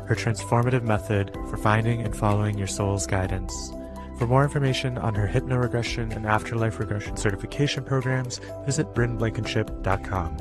her transformative method for finding and following your soul's guidance. For more information on her hypnoregression and afterlife regression certification programs, visit brynblankenship.com.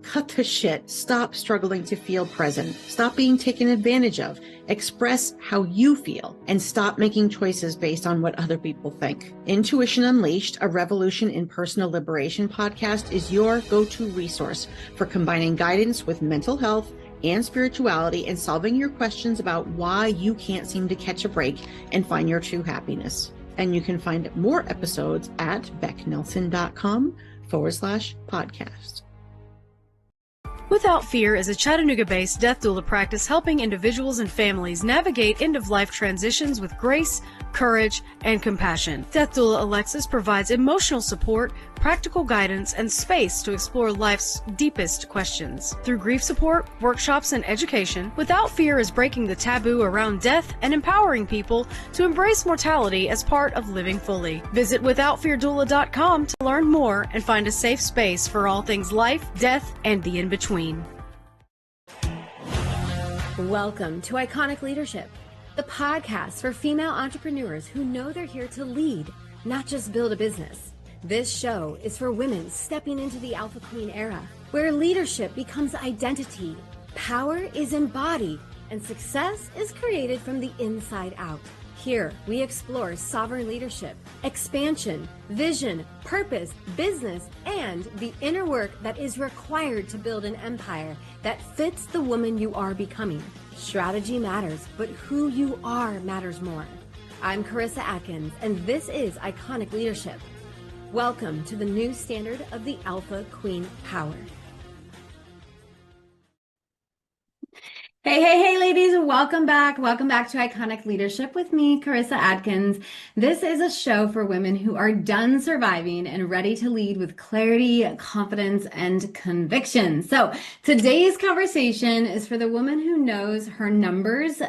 Cut the shit. Stop struggling to feel present. Stop being taken advantage of. Express how you feel and stop making choices based on what other people think. Intuition Unleashed, a revolution in personal liberation podcast, is your go-to resource for combining guidance with mental health and spirituality and solving your questions about why you can't seem to catch a break and find your true happiness. And you can find more episodes at becknelson.com/podcast. Without Fear is a Chattanooga-based death doula practice helping individuals and families navigate end-of-life transitions with grace, courage, and compassion. Death doula Alexis provides emotional support, practical guidance, and space to explore life's deepest questions. Through grief support, workshops, and education, Without Fear is breaking the taboo around death and empowering people to embrace mortality as part of living fully. Visit withoutfeardoula.com to learn more and find a safe space for all things life, death, and the in-between. Welcome to Iconic Leadership, the podcast for female entrepreneurs who know they're here to lead, not just build a business. This show is for women stepping into the Alpha Queen era, where leadership becomes identity, power is embodied, and success is created from the inside out. Here, we explore sovereign leadership, expansion, vision, purpose, business, and the inner work that is required to build an empire that fits the woman you are becoming. Strategy matters, but who you are matters more. I'm Karissa Adkins, and this is Iconic Leadership. Welcome to the new standard of the Alpha Queen power. Hey, ladies, welcome back. Welcome back to Iconic Leadership with me, Karissa Adkins. This is a show for women who are done surviving and ready to lead with clarity, confidence, and conviction. So today's conversation is for the woman who knows her numbers.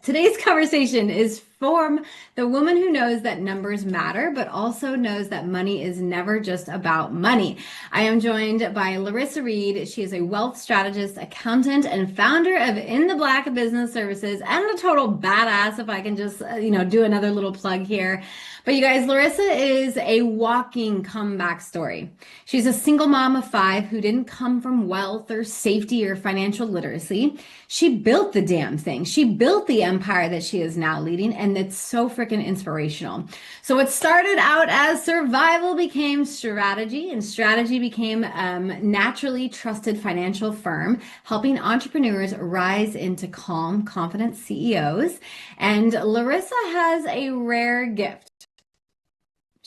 Today's conversation is from the woman who knows that numbers matter, but also knows that money is never just about money. I am joined by Larissa Reid. She is a wealth strategist, accountant, and founder of In the Black Business Services, and a total badass, if I can just, do another little plug here. But you guys, Larissa is a walking comeback story. She's a single mom of 5 who didn't come from wealth or safety or financial literacy. She built the damn thing. She built the empire that she is now leading, and it's so freaking inspirational. So what started out as survival became strategy, and strategy became naturally trusted financial firm, helping entrepreneurs rise into calm, confident CEOs. And Larissa has a rare gift.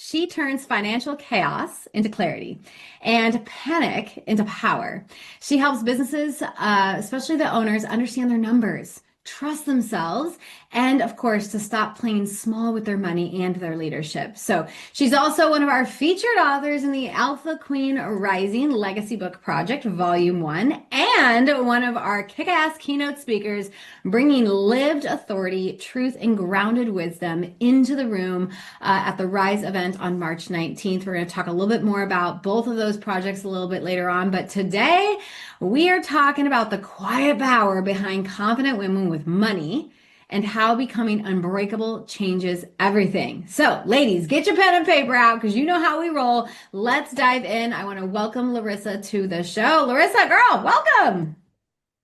She turns financial chaos into clarity and panic into power. She helps businesses, especially the owners, understand their numbers, trust themselves, and of course, to stop playing small with their money and their leadership. So she's also one of our featured authors in the Alpha Queen Rising Legacy Book Project, Volume 1, and one of our kick-ass keynote speakers, bringing lived authority, truth, and grounded wisdom into the room at the Rise event on March 19th. We're going to talk a little bit more about both of those projects a little bit later on, but today we are talking about the quiet power behind confident women with money and how becoming unbreakable changes everything. So ladies, get your pen and paper out because you know how we roll. Let's dive in. I want to welcome Larissa to the show. Larissa, girl, welcome.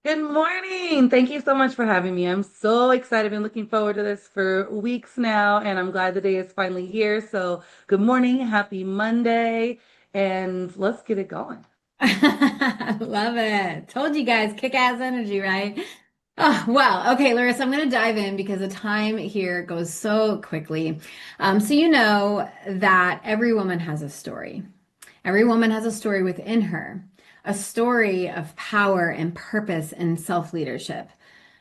Good morning. Thank you so much for having me. I'm so excited. I've been looking forward to this for weeks now, and I'm glad the day is finally here. So good morning. Happy Monday, and let's get it going. Love it. Told you guys, kick-ass energy, right? Oh, well, okay, Larissa, I'm going to dive in because the time here goes so quickly. So you know that every woman has a story. Every woman has a story within her, a story of power and purpose and self-leadership.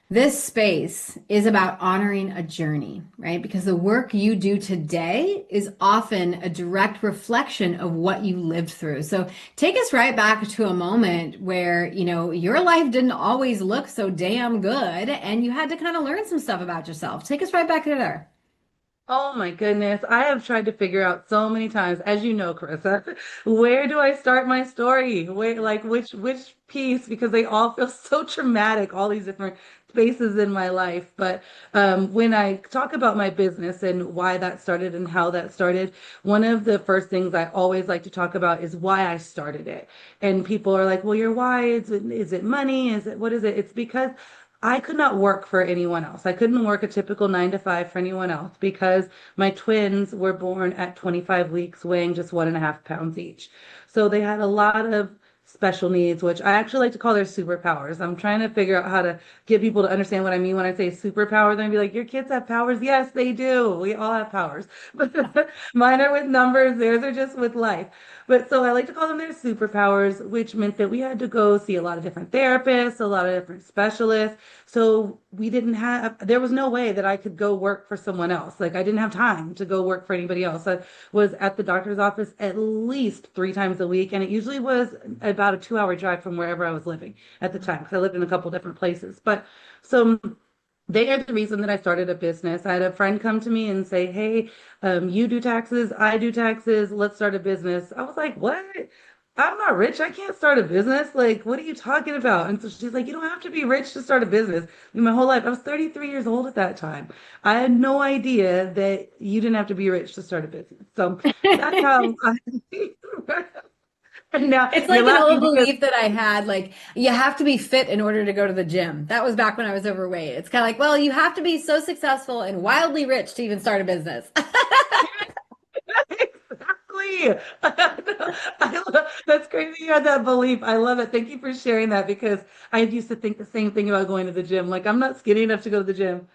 This space is about honoring a journey, right? Because the work you do today is often a direct reflection of what you lived through. So take us right back to a moment where, your life didn't always look so damn good and you had to kind of learn some stuff about yourself. Take us right back to there. Oh my goodness. I have tried to figure out so many times, as you know, Karissa, where do I start my story? Where, like, which piece? Because they all feel so traumatic, all these different spaces in my life. But when I talk about my business and why that started and how that started, one of the first things I always like to talk about is why I started it. And people are like, well, your why, is it money? Is it, what is it? It's because I could not work for anyone else. I couldn't work a typical 9 to 5 for anyone else because my twins were born at 25 weeks, weighing just 1.5 pounds each. So they had a lot of special needs, which I actually like to call their superpowers. I'm trying to figure out how to get people to understand what I mean when I say superpowers. They're be like, your kids have powers? Yes, they do. We all have powers. But mine are with numbers, theirs are just with life. But so I like to call them their superpowers, which meant that we had to go see a lot of different therapists, a lot of different specialists. So we didn't have, there was no way that I could go work for someone else. Like I didn't have time to go work for anybody else. I was at the doctor's office at least 3 times a week. And it usually was about a 2 hour drive from wherever I was living at the time, because I lived in a couple different places. But so they are the reason that I started a business. I had a friend come to me and say, hey, you do taxes, I do taxes, let's start a business. I was like, what? I'm not rich. I can't start a business. Like, what are you talking about? And so she's like, you don't have to be rich to start a business. I mean, my whole life, I was 33 years old at that time. I had no idea that you didn't have to be rich to start a business. So that's how I, and now It's you're like an laughing old because belief that I had, like you have to be fit in order to go to the gym. That was back when I was overweight. It's kind of like, well, you have to be so successful and wildly rich to even start a business. exactly. That's crazy. You had that belief. I love it. Thank you for sharing that because I used to think the same thing about going to the gym. Like, I'm not skinny enough to go to the gym.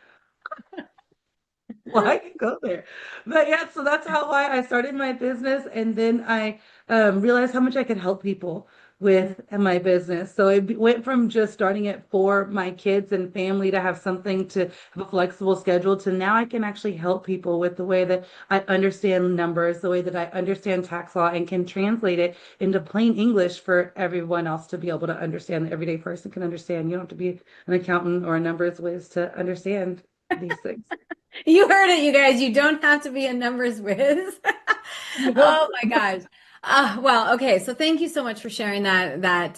Well, I can go there. But yeah, so that's how why I started my business. And then I realized how much I could help people with my business. So it went from just starting it for my kids and family to have something to have a flexible schedule to now I can actually help people with the way that I understand numbers, the way that I understand tax law and can translate it into plain English for everyone else to be able to understand. The everyday person can understand. You don't have to be an accountant or a numbers whiz to understand these things. You heard it, you guys. You don't have to be a numbers whiz. Oh my gosh. Well, okay. So thank you so much for sharing that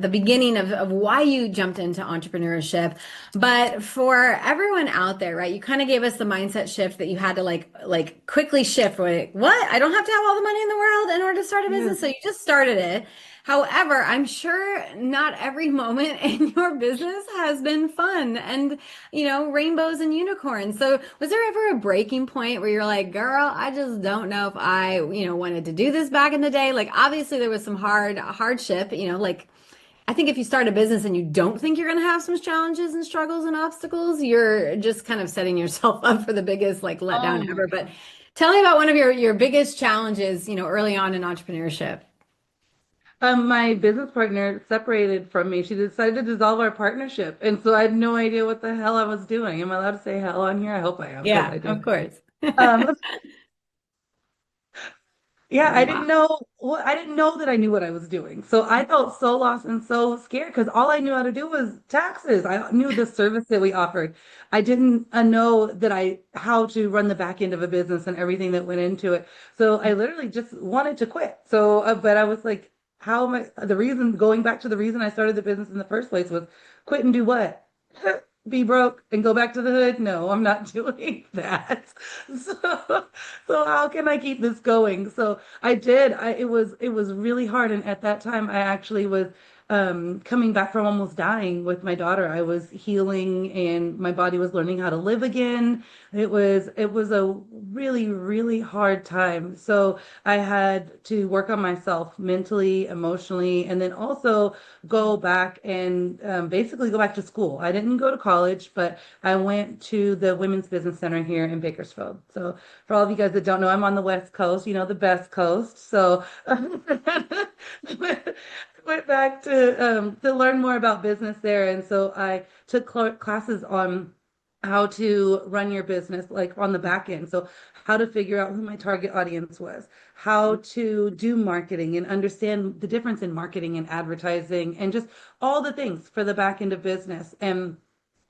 the beginning of why you jumped into entrepreneurship. But for everyone out there, right? You kind of gave us the mindset shift that you had to like quickly shift. Like, what? I don't have to have all the money in the world in order to start a Yeah. business. So you just started it. However, I'm sure not every moment in your business has been fun and rainbows and unicorns. So was there ever a breaking point where you're like, girl, I just don't know if I, wanted to do this back in the day? Like, obviously there was some hardship, like I think if you start a business and you don't think you're going to have some challenges and struggles and obstacles, you're just kind of setting yourself up for the biggest like Oh letdown my ever. But God. tell me about one of your biggest challenges, early on in entrepreneurship. My business partner separated from me. She decided to dissolve our partnership. And so I had no idea what the hell I was doing. Am I allowed to say hell on here? I hope I am because Yeah, I do. of course. Um, yeah, I Wow. didn't know I didn't know that I knew what I was doing. So I felt so lost and so scared because all I knew how to do was taxes. I knew the service that we offered. I didn't know that I how to run the back end of a business and everything that went into it. So I literally just wanted to quit. So, but I was like, how am I? The reason going back to the reason I started the business in the first place was quit and do what? Be broke and go back to the hood? No, I'm not doing that. So, so how can I keep this going? So I did. It was really hard. And at that time, I actually was coming back from almost dying with my daughter. I was healing, and my body was learning how to live again. It was a really really hard time. So I had to work on myself mentally, emotionally, and then also go back and basically go back to school. I didn't go to college, but I went to the Women's Business Center here in Bakersfield. So for all of you guys that don't know, I'm on the West Coast, the best coast. So went back to learn more about business there. And so I took classes on how to run your business, like on the back end. So how to figure out who my target audience was, how to do marketing and understand the difference in marketing and advertising and just all the things for the back end of business. And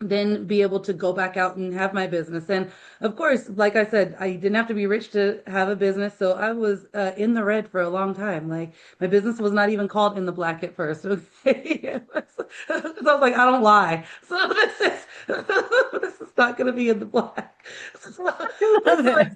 then be able to go back out and have my business. And of course, like I said, I didn't have to be rich to have a business. So I was in the red for a long time. Like my business was not even called In the Black at first. Okay. So I was like, I don't lie. So this is not going to be in the black. So, I love so it.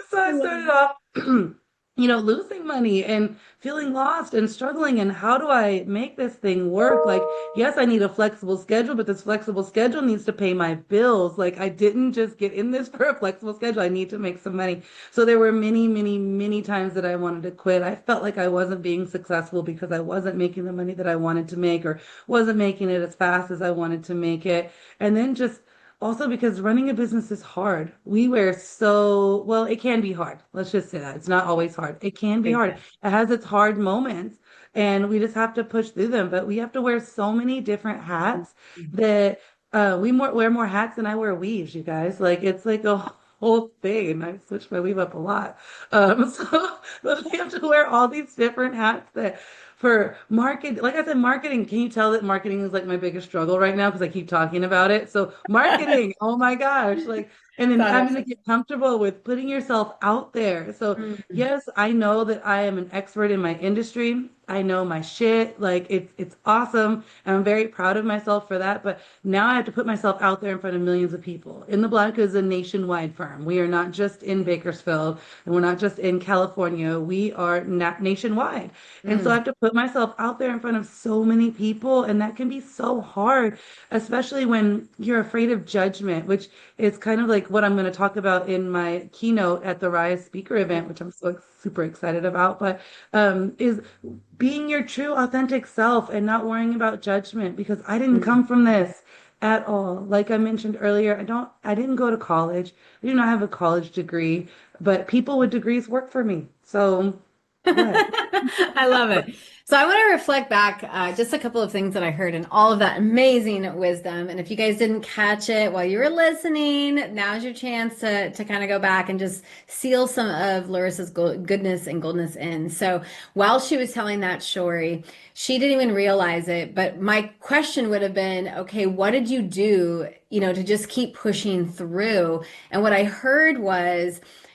so I I love started it. off, losing money and feeling lost and struggling. And how do I make this thing work? Like, yes, I need a flexible schedule, but this flexible schedule needs to pay my bills. Like, I didn't just get in this for a flexible schedule. I need to make some money. So there were many, many, many times that I wanted to quit. I felt like I wasn't being successful because I wasn't making the money that I wanted to make or wasn't making it as fast as I wanted to make it. And then just also, because running a business is hard. Well, it can be hard. Let's just say that. It's not always hard. It can be Big hard. time. It has its hard moments, and we just have to push through them. But we have to wear so many different hats that wear more hats than I wear weaves, you guys. Like, it's like a whole thing, and I switch my weave up a lot. So but we have to wear all these different hats that for market, like I said, marketing, can you tell that marketing is like my biggest struggle right now because I keep talking about it? So marketing, oh my gosh, like, and then Got having to it. get comfortable with putting yourself out there. So Mm. yes, I know that I am an expert in my industry. I know my shit. Like it's awesome. And I'm very proud of myself for that. But now I have to put myself out there in front of millions of people. In the Black is a nationwide firm. We are not just in Bakersfield and we're not just in California. We are nationwide. And so I Mm. have to put myself out there in front of so many people, and that can be so hard, especially when you're afraid of judgment, which is kind of like what I'm going to talk about in my keynote at the Rise Speaker event, which I'm so super excited about. But is being your true, authentic self and not worrying about judgment, because I didn't Mm. come from this at all. Like I mentioned earlier, I didn't go to college. I do not have a college degree, but people with degrees work for me. So what? I love it. So I want to reflect back just a couple of things that I heard and all of that amazing wisdom. And if you guys didn't catch it while you were listening, now's your chance to kind of go back and just seal some of Larissa's goodness and goldness in. So while she was telling that story, she didn't even realize it. But my question would have been, okay, what did you do, to just keep pushing through? And what I heard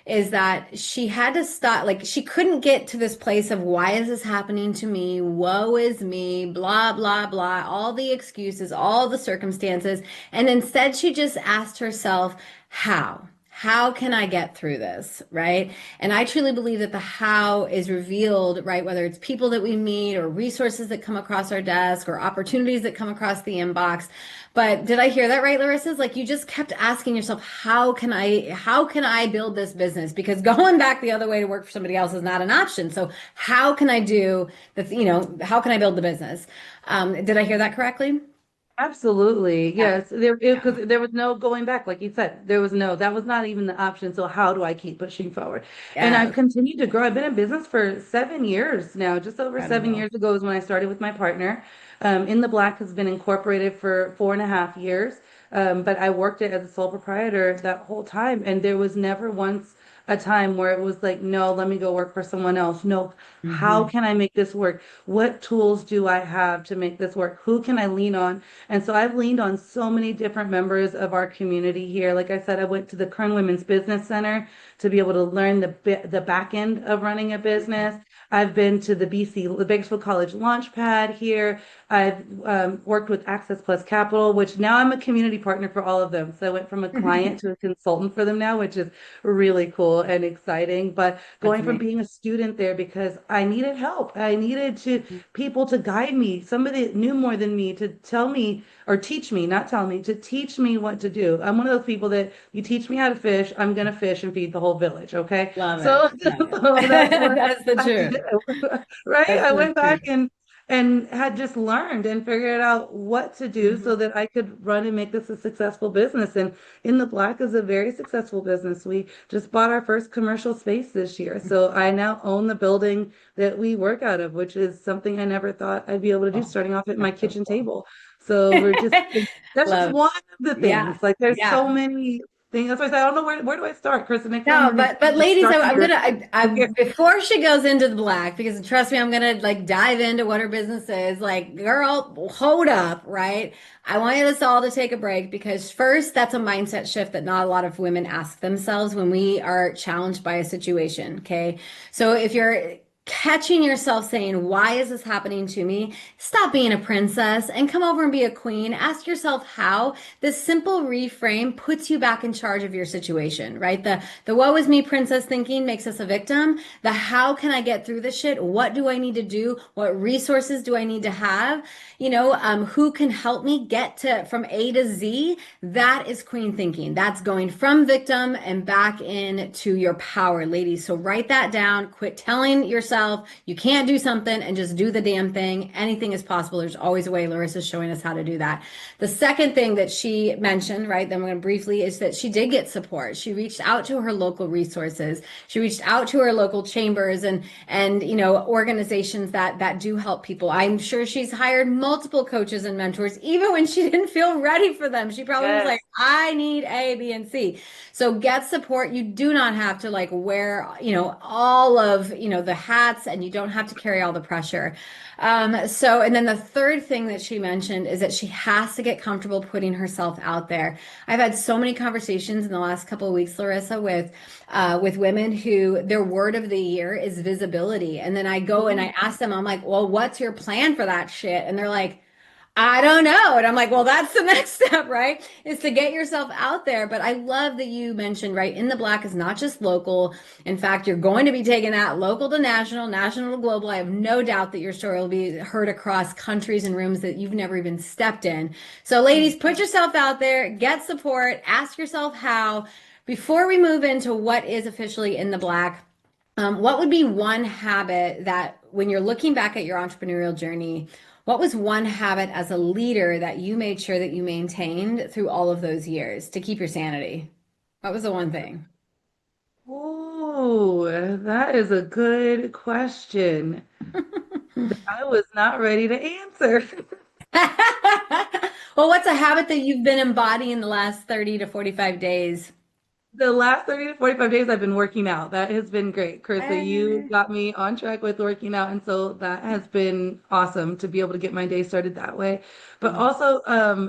is that she had to stop, like she couldn't get to this place of why is this happening to me? Woe is me, blah, blah, blah, all the excuses, all the circumstances. And instead she just asked herself, how? How can I get through this? Right. And I truly believe that the how is revealed, right? Whether it's people that we meet or resources that come across our desk or opportunities that come across the inbox. But did I hear that right, Larissa? It's like you just kept asking yourself, how can I build this business? Because going back the other way to work for somebody else is not an option. So how can I do that? How can I build the business? Did I hear that correctly? Absolutely. Yeah. Yes. Because there was no going back, like you said, that was not even the option. So how do I keep pushing forward? And I've Yeah. continued to grow. I've been in business for 7 years now. Just over 7 years Incredible. ago is when I started with my partner. In the Black has been incorporated for 4.5 years. But I worked it as a sole proprietor that whole time. And there was never once a time where it was like, no, let me go work for someone else. No, how Hmm. can I make this work? What tools do I have to make this work? Who can I lean on? And so I've leaned on so many different members of our community here. Like I said, I went to the Kern Women's Business Center to be able to learn the back end of running a business. I've been to the Bakersfield College Launchpad here. I've worked with Access Plus Capital, which now I'm a community partner for all of them. So I went from a client to a consultant for them now, which is really cool and exciting. But That's going from amazing. being a student there because I needed help, I needed to people to guide me, somebody that knew more than me to tell me or teach me, not tell me, to teach me what to do. I'm one of those people that you teach me how to fish, I'm gonna fish and feed the whole village. Okay. Love it. So, Love it. so that's what That's the I truth. did. Right. That's I the went back truth. and had just learned and figured out what to do so Mhm. that I could run and make this a successful business. And In the Black is a very successful business. We just bought our first commercial space this year. So I now own the building that we work out of, which is something I never thought I'd be able to do, Oh, starting off at my that's so kitchen cool. table. So that's just Love. one of the Yeah. things. Like there's Yeah. so many thing. That's why I said, I don't know where do I start, Kristen? Next time No, we're gonna but ladies, start I'm here. gonna before she goes into the black, because trust me, I'm gonna like dive into what her business is. Like, girl, hold up, right? I want us all to take a break because first, that's a mindset shift that not a lot of women ask themselves when we are challenged by a situation. Okay, so if you're catching yourself saying, why is this happening to me? Stop being a princess and come over and be a queen. Ask yourself how. This simple reframe puts you back in charge of your situation, right? The woe is me princess thinking makes us a victim. The how can I get through this shit? What do I need to do? What resources do I need to have? Who can help me get to from A to Z? That is queen thinking. That's going from victim and back into your power, ladies. So write that down. Quit telling yourself you can't do something and just do the damn thing. Anything is possible. There's always a way. Larissa's showing us how to do that. The second thing that she mentioned, right, then we're going to briefly, is that she did get support. She reached out to her local resources. She reached out to her local chambers and organizations that do help people. I'm sure she's hired multiple coaches and mentors, even when she didn't feel ready for them. She probably was like, I need A, B, and C. So get support. You do not have to like wear, all of, the hats, and you don't have to carry all the pressure. And then the third thing that she mentioned is that she has to get comfortable putting herself out there. I've had so many conversations in the last couple of weeks, Larissa, with women who their word of the year is visibility. And then I go and I ask them, I'm like, well, what's your plan for that shit? And they're like, I don't know. And I'm like, well, that's the next step, right? Is to get yourself out there. But I love that you mentioned, right? In the Black is not just local. In fact, you're going to be taking that local to national, national to global. I have no doubt that your story will be heard across countries and rooms that you've never even stepped in. So ladies, put yourself out there, get support, ask yourself how. Before we move into what is officially in the Black, what would be one habit that when you're looking back at your entrepreneurial journey, what was one habit as a leader that you made sure that you maintained through all of those years to keep your sanity? What was the one thing? Oh, that is a good question that I was not ready to answer. Well, what's a habit that you've been embodying the last 30 to 45 days? The last 30 to 45 days I've been working out. That has been great. Carissa, you Eh. got me on track with working out. And so that has been awesome to be able to get my day started that way. But also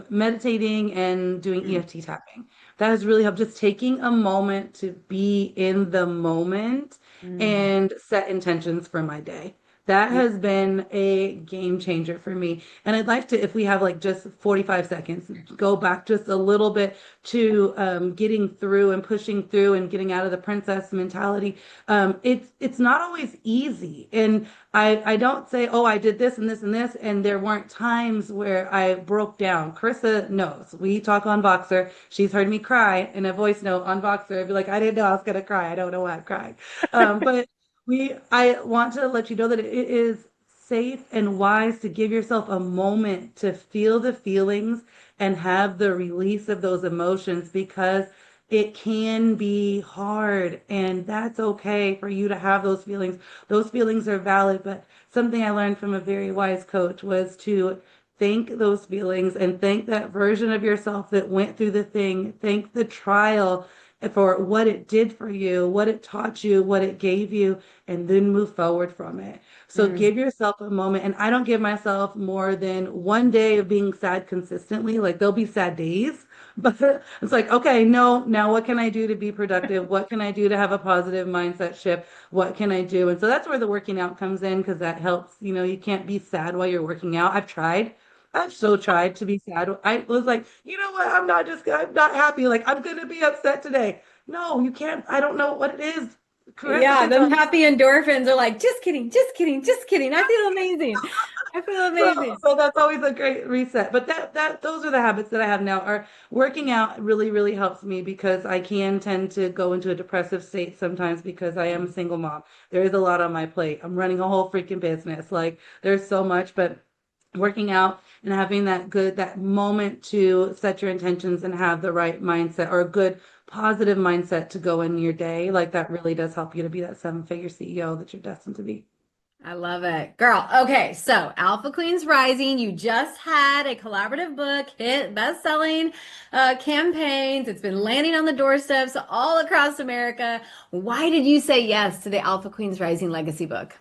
meditating and doing EFT tapping. That has really helped, just taking a moment to be in the moment Mm. and set intentions for my day. That Yeah. has been a game changer for me. And I'd like to, if we have like just 45 seconds, go back just a little bit to getting through and pushing through and getting out of the princess mentality. It's not always easy. And I don't say, oh, I did this and this and this. And there weren't times where I broke down. Carissa knows. We talk on Voxer. She's heard me cry in a voice note on Voxer. I'd be like, I didn't know I was going to cry. I don't know why I'm crying. But I want to let you know that it is safe and wise to give yourself a moment to feel the feelings and have the release of those emotions, because it can be hard, and that's okay for you to have those feelings. Those feelings are valid, but something I learned from a very wise coach was to thank those feelings and thank that version of yourself that went through the thing. Thank the trial for what it did for you, what it taught you, what it gave you, and then move forward from it. So Mm. give yourself a moment. And I don't give myself more than one day of being sad consistently. Like, there'll be sad days, but it's like, okay, no, now what can I do to be productive? What can I do to have a positive mindset shift? What can I do? And so that's where the working out comes in, because that helps. You can't be sad while you're working out. I've tried. I've so tried to be sad. I was like, you know what? I'm not happy. Like, I'm going to be upset today. No, you can't. I don't know what it is. Carissa Yeah, can tell them you. happy endorphins are like, just kidding, just kidding, just kidding. I feel amazing. I feel So, amazing. so that's always a great reset. But those are the habits that I have now. Are working out really, really helps me, because I can tend to go into a depressive state sometimes because I am a single mom. There is a lot on my plate. I'm running a whole freaking business. Like, there's so much, but working out and having that moment to set your intentions and have the right mindset, or a good positive mindset to go in your day, like, that really does help you to be that seven-figure CEO that you're destined to be. I love it. Girl, okay, so Alpha Queens Rising, you just had a collaborative book hit best-selling campaigns. It's been landing on the doorsteps all across America. Why did you say yes to the Alpha Queens Rising legacy book?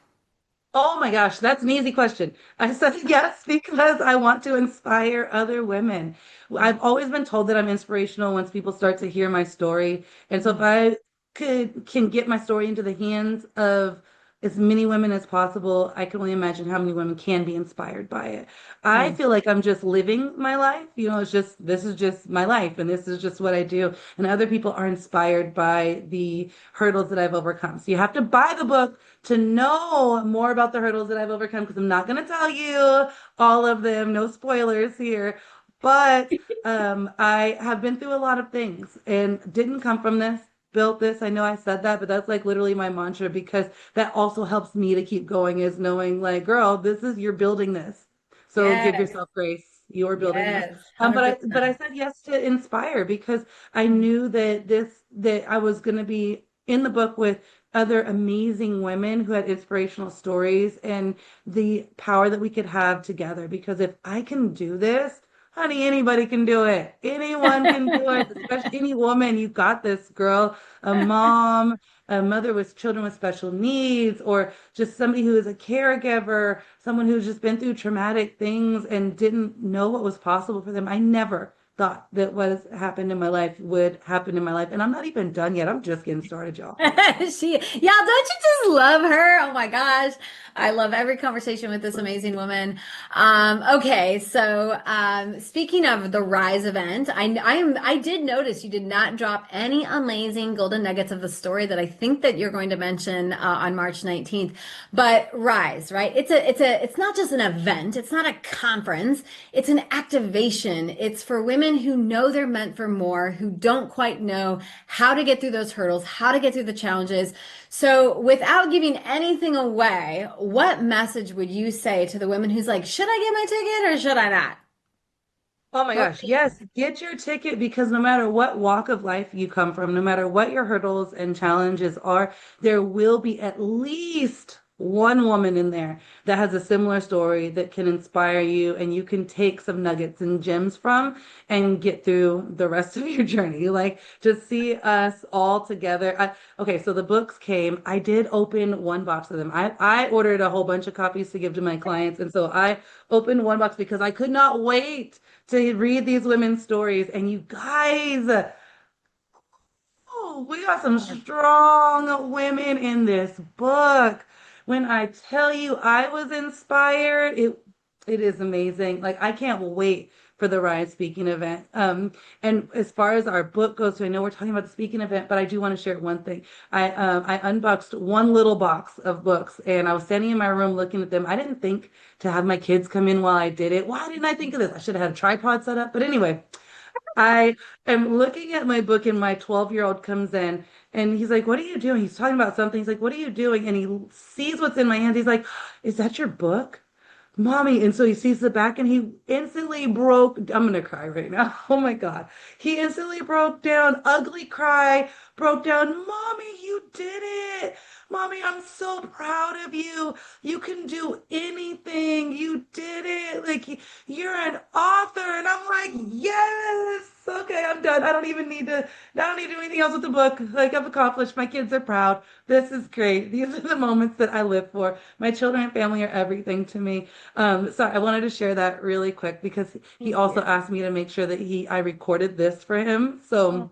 Oh my gosh, that's an easy question. I said yes because I want to inspire other women. I've always been told that I'm inspirational once people start to hear my story. And so if I can get my story into the hands of as many women as possible, I can only imagine how many women can be inspired by it. I Mm. feel like I'm just living my life. It's just this is just my life and this is just what I do. And other people are inspired by the hurdles that I've overcome. So you have to buy the book to know more about the hurdles that I've overcome because I'm not going to tell you all of them. No spoilers here. But I have been through a lot of things and didn't come from this, built this. I know I said that, but that's like literally my mantra because that also helps me to keep going is knowing like, girl, this is you're building this. So give Yes, yourself grace. You're building this. yes, But I 100%. said yes to inspire because I knew that I was going to be in the book with other amazing women who had inspirational stories and the power that we could have together. Because if I can do this, honey, anybody can do it. Anyone can do it, especially any woman. You got this, girl. A mom, a mother with children with special needs, or just somebody who is a caregiver, someone who's just been through traumatic things and didn't know what was possible for them. I never thought that what happened in my life would happen in my life. And I'm not even done yet. I'm just getting started, y'all. Yeah, don't you just love her? Oh my gosh. I love every conversation with this amazing woman. Okay, so speaking of the Rise event, I did notice you did not drop any amazing golden nuggets of the story that I think that you're going to mention on March 19th. But Rise, right? It's not just an event, it's not a conference, it's an activation. It's for women who know they're meant for more, who don't quite know how to get through those hurdles, how to get through the challenges. So, without giving anything away, what message would you say to the women who's like, should I get my ticket or should I not? Oh my What gosh, yes, get your ticket because no matter what walk of life you come from, no matter what your hurdles and challenges are, there will be at least one woman in there that has a similar story that can inspire you and you can take some nuggets and gems from and get through the rest of your journey. Like to see us all together. Okay, so the books came. I did open one box of them. I ordered a whole bunch of copies to give to my clients. And so I opened one box because I could not wait to read these women's stories. And you guys, oh, we got some strong women in this book. When I tell you I was inspired, it is amazing. Like I can't wait for the Rise speaking event. And as far as our book goes, so I know we're talking about the speaking event, but I do want to share one thing. I unboxed one little box of books and I was standing in my room looking at them. I didn't think to have my kids come in while I did it. Why didn't I think of this? I should have had a tripod set up. But anyway, I am looking at my book and my 12-year-old comes in and he's like, "What are you doing?" He's talking about something. He's like, "What are you doing?" And he sees what's in my hand. He's like, "Is that your book?" Mommy. And so he sees the back and he instantly broke. I'm gonna cry right now. Oh my God. He instantly broke down, ugly cry, broke down. Mommy, you did it. Mommy, I'm so proud of you. You can do anything. You did it. Like you're an author. And I'm like, yes. Okay, I'm done. I don't need to do anything else with the book. Like I've accomplished. My kids are proud. This is great. These are the moments that I live for. My children and family are everything to me. So I wanted to share that really quick because he Thank also you. asked me to make sure that I recorded this for him. Oh, So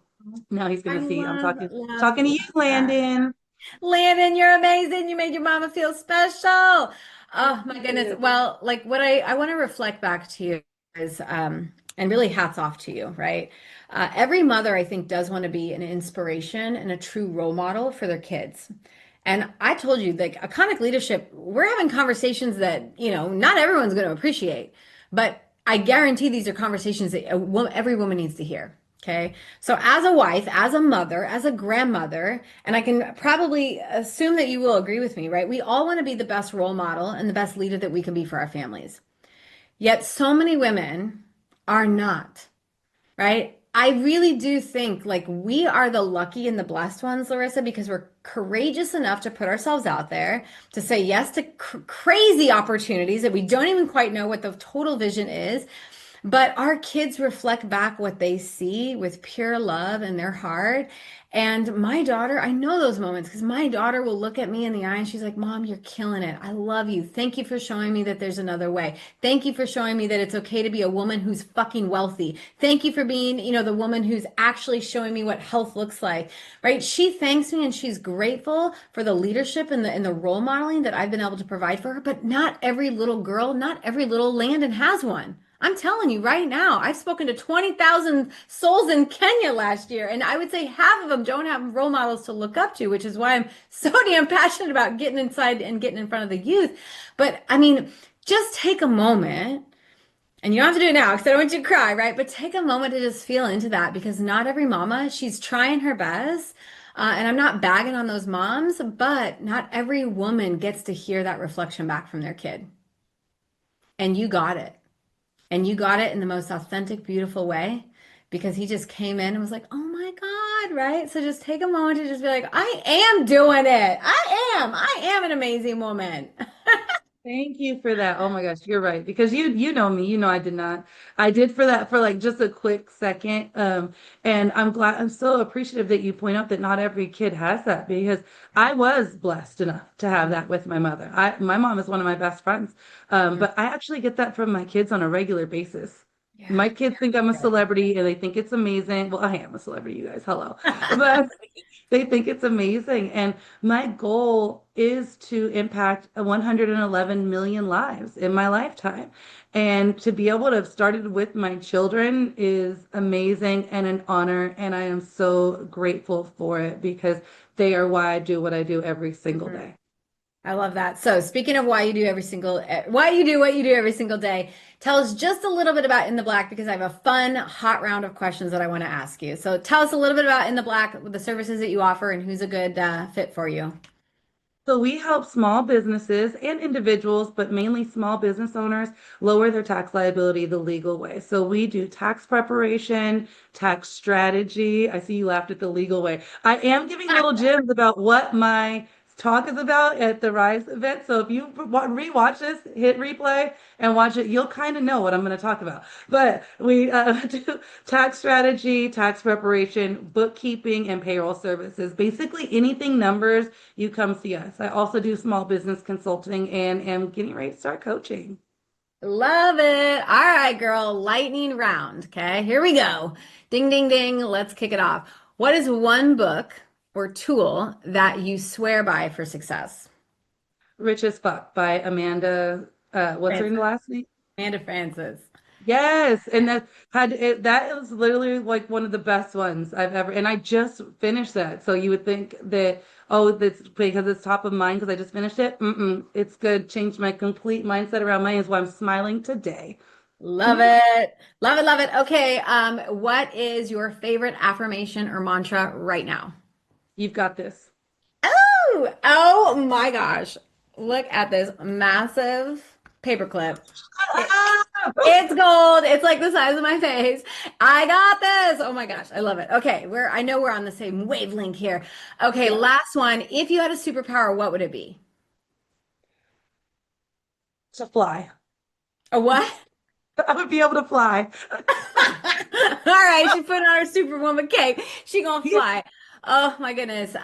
now he's I gonna see I'm love, love, talking to you, love that. Landon. Landon, you're amazing. You made your mama feel special. Thank Oh my goodness. you. Well, like what I want to reflect back to you is, and really hats off to you, right? Every mother, I think, does want to be an inspiration and a true role model for their kids. And I told you, like, iconic leadership, we're having conversations that, not everyone's going to appreciate, but I guarantee these are conversations that every woman needs to hear. Okay. So, as a wife, as a mother, as a grandmother, and I can probably assume that you will agree with me, right? We all want to be the best role model and the best leader that we can be for our families. Yet, so many women are not, right? I really do think like we are the lucky and the blessed ones, Larissa, because we're courageous enough to put ourselves out there, to say yes to crazy opportunities that we don't even quite know what the total vision is. But our kids reflect back what they see with pure love in their heart. And my daughter, I know those moments because my daughter will look at me in the eye and she's like, Mom, you're killing it. I love you. Thank you for showing me that there's another way. Thank you for showing me that it's okay to be a woman who's fucking wealthy. Thank you for being, the woman who's actually showing me what health looks like, right? She thanks me and she's grateful for the leadership and the role modeling that I've been able to provide for her. But not every little girl, not every little Landon has one. I'm telling you right now, I've spoken to 20,000 souls in Kenya last year, and I would say half of them don't have role models to look up to, which is why I'm so damn passionate about getting inside and getting in front of the youth. But I mean, just take a moment, and you don't have to do it now because I don't want you to cry, right? But take a moment to just feel into that because not every mama, she's trying her best. And I'm not bagging on those moms, but not every woman gets to hear that reflection back from their kid. And you got it. And you got it in the most authentic, beautiful way because he just came in and was like, oh my God, right? So just take a moment to just be like, I am doing it. I am an amazing woman. Thank you for that. Oh my gosh, you're right. Because you know me, I did not. I did for that for like just a quick second. And I'm so appreciative that you point out that not every kid has that because I was blessed enough to have that with my mother. My mom is one of my best friends. But I actually get that from my kids on a regular basis. Yeah. My kids think I'm a celebrity and they think it's amazing. Well, I am a celebrity, you guys. Hello. But they think it's amazing. And my goal is to impact 111 million lives in my lifetime. And to be able to have started with my children is amazing and an honor. And I am so grateful for it because they are why I do what I do every single day. I love that. So speaking of why you do why you do what you do every single day, tell us just a little bit about In the Black because I have a fun, hot round of questions that I want to ask you. So tell us a little bit about In the Black, the services that you offer, and who's a good fit for you. So we help small businesses and individuals, but mainly small business owners, lower their tax liability the legal way. So we do tax preparation, tax strategy. I see you laughed at the legal way. I am giving little gems about what my talk is about at the Rise event. So if you rewatch this, hit replay and watch it, you'll kind of know what I'm going to talk about. But we do tax strategy, tax preparation, bookkeeping, and payroll services. Basically anything numbers, you come see us. I also do small business consulting and am getting ready to start coaching. Love it. All right, girl. Lightning round. Okay, here we go. Ding, ding, ding. Let's kick it off. What is one book or tool that you swear by for success? Rich as Fuck by Amanda. What's her Francis. last name? Amanda Francis. Yes, and that was literally like one of the best ones I've ever, and I just finished that. So you would think that, oh, that's because it's top of mind because I just finished it. It's good. Changed my complete mindset around money is why I'm smiling today. Love it. Love it. Love it. Okay. What is your favorite affirmation or mantra right now? You've got this. Oh my gosh. Look at this massive paperclip. It's gold. It's like the size of my face. I got this. Oh my gosh. I love it. Okay. I know we're on the same wavelength here. Okay. Last one. If you had a superpower, what would it be? To fly. A what? I would be able to fly. All right. She put on her superwoman cape. She gonna fly. Oh my goodness.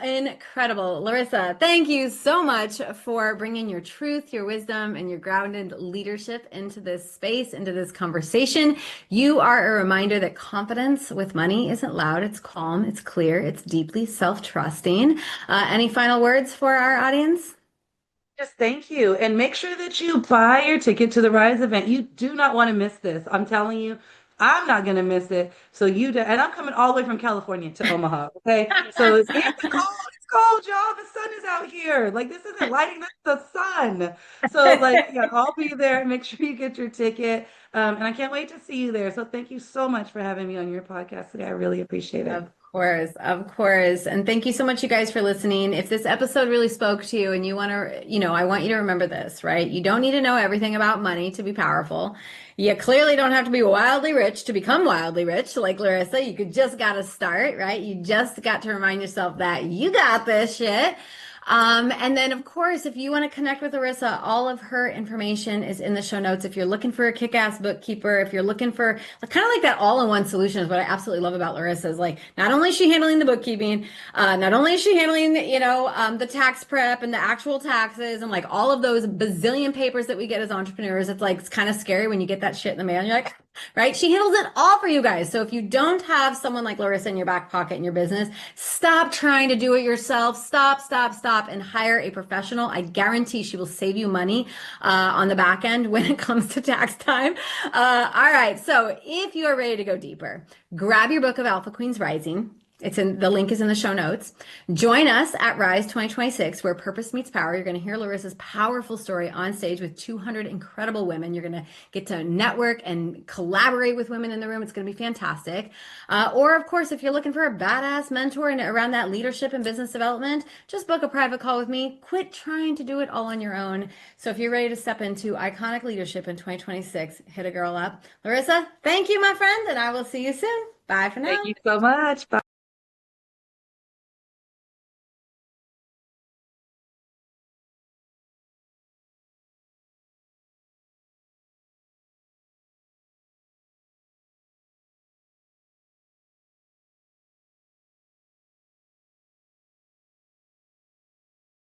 Incredible. Larissa, thank you so much for bringing your truth, your wisdom, and your grounded leadership into this space, into this conversation. You are a reminder that confidence with money isn't loud, it's calm, it's clear, it's deeply self-trusting. Any final words for our audience? Just thank you. And make sure that you buy your ticket to the Rise event. You do not want to miss this. I'm telling you, I'm not going to miss it. So you do. And I'm coming all the way from California to Omaha. Okay. So it's cold. It's cold, y'all. The sun is out here. Like this isn't lighting, this is the sun. So like, yeah, I'll be there. Make sure you get your ticket. And I can't wait to see you there. So thank you so much for having me on your podcast today. I really appreciate it. Of course, of course. And thank you so much, you guys, for listening. If this episode really spoke to you and you want to, I want you to remember this, right? You don't need to know everything about money to be powerful. You clearly don't have to be wildly rich to become wildly rich, like Larissa. You could just got to start, right? You just got to remind yourself that you got this shit. And then, of course, if you want to connect with Larissa, all of her information is in the show notes. If you're looking for a kick-ass bookkeeper, if you're looking for kind of like that all-in-one solution is what I absolutely love about Larissa is like, not only is she handling the bookkeeping, not only is she handling, the tax prep and the actual taxes and like all of those bazillion papers that we get as entrepreneurs. It's kind of scary when you get that shit in the mail and you're like, right? She handles it all for you guys. So if you don't have someone like Larissa in your back pocket in your business, stop trying to do it yourself. Stop, and hire a professional. I guarantee she will save you money on the back end when it comes to tax time. All right. So if you are ready to go deeper, grab your book of Alpha Queens Rising. The link is in the show notes. Join us at Rise 2026, where purpose meets power. You're going to hear Larissa's powerful story on stage with 200 incredible women. You're going to get to network and collaborate with women in the room. It's going to be fantastic. Or of course, if you're looking for a badass mentor and around that leadership and business development, just book a private call with me. Quit trying to do it all on your own. So if you're ready to step into iconic leadership in 2026, hit a girl up. Larissa, thank you, my friend, and I will see you soon. Bye for now. Thank you so much. Bye.